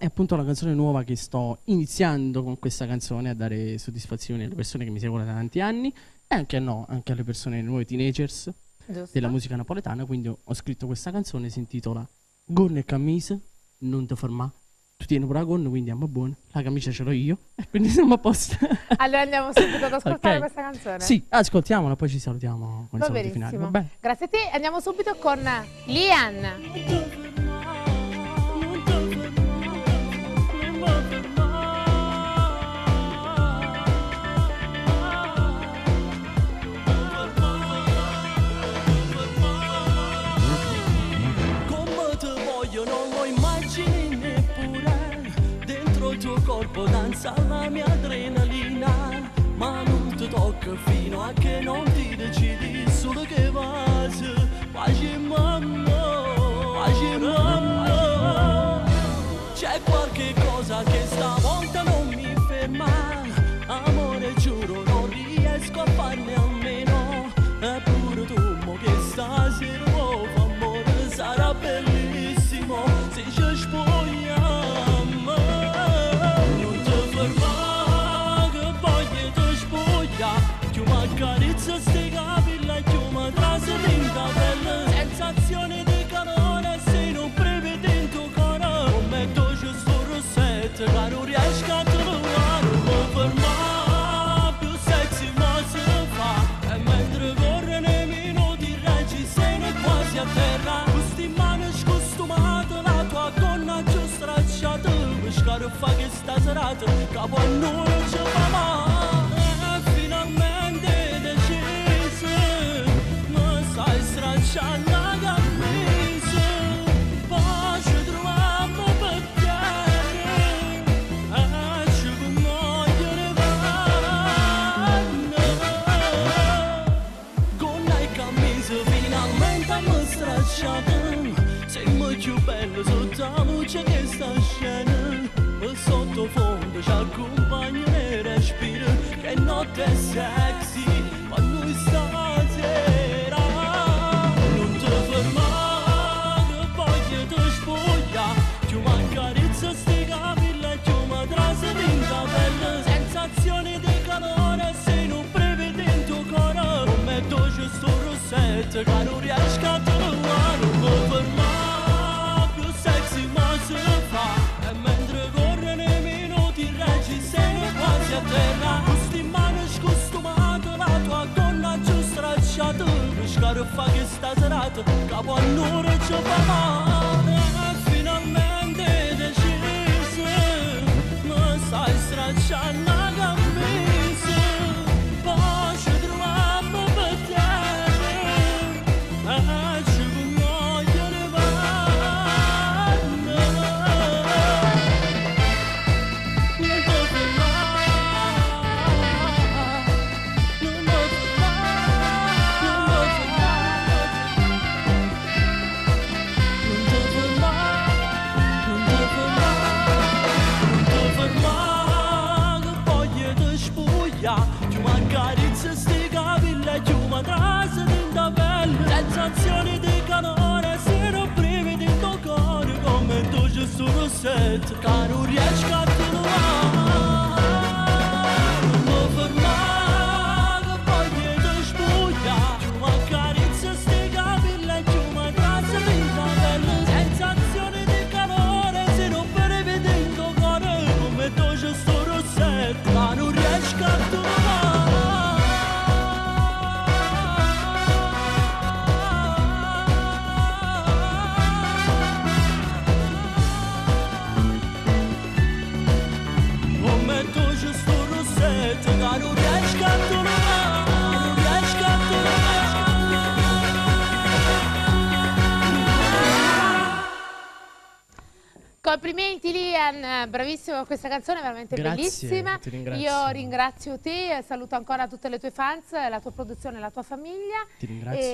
È appunto una canzone nuova che sto iniziando con questa canzone a dare soddisfazioni alle persone che mi seguono da tanti anni e anche, no, anche alle persone, nuove teenagers della musica napoletana. Quindi ho scritto questa canzone, si intitola Gonna e camisa, non ti fermà. Tu tieni pure la gonna, quindi andiamo buono. La camicia ce l'ho io e quindi siamo a posto. Allora andiamo subito ad ascoltare Ok. questa canzone. Sì, ascoltiamola, poi ci salutiamo con i Va saluti finali. benissimo. Va bene? Grazie a te. Andiamo subito con Lian. Corpo danza la mia adrenalina, ma non ti tocca fino a che non ti decidi solo che vas. Pace mamma, c'è qualche cosa che stavolta non mi ferma. Amore giuro non riesco a farne a meno. Eppure tu mo che stasera fa amore sarà bellissimo se ci spogliamo. Carizza sti capelli e chiuma trase tinta bella. Sensazione di calore se non prevedi in tuo cuore. Come tu c'è sto rossetto che non riesco a trovare. Non mi ferma, più sexy ma si fa. E mentre corre nei minuti reggi sei quasi a terra. Questi mani scostumate, la tua gonna giù stracciata. Mi scarfa che sta serata, capo a noi ci fa male. La camisa, poi ci troviamo per terra e ci vogliono vanno. Gonna e camisa finalmente mi stracciata. Sei più bello sotto la luce che sta scena. Il sottofondo ci accompagna nel respiro. Che notte è sexy, ma noi stasera. Sensazioni di calore se non prevedi in tuo cuore. Come dolce sto rossetto che non riesco a trovare. Non mi ferma, più sexy ma si fa. E mentre corre nei minuti reggi sei quasi a terra. Questi mani scostumate, la tua gonna giù stracciata. Mi scarfa che sta serata, capo a noi ci fa male. Finalmente deciso, mi stai stracciando la camisa, poi ci troviamo per terra e ci vogliono vanno. Non mi fermare, non mi fermare, non mi fermare, non ti fermare, non ti fermare, che voglio ti spuglia. Tu mi accarezzi sti capelli e tu mi trasi tinta pelle. Sensazioni di calore se non brividi in tuo cuore. Come tu c'è sto rossetto che non riesco a trovare. Non mi fermare, che voglio ti spuglia. Tu mi accarezzi sti capelli e tu mi trasi tinta pelle. Sensazioni di calore se non brividi in tuo cuore. Come tu c'è sto rossetto che non riesco a trovare. Come tu c'è sto rossetto che non riesco a trovare. Non riesco a trovare. Complimenti Lian, bravissimo con questa canzone, veramente Grazie, bellissima. ti ringrazio. Io ringrazio te, saluto ancora tutte le tue fans, la tua produzione e la tua famiglia. Ti ringrazio.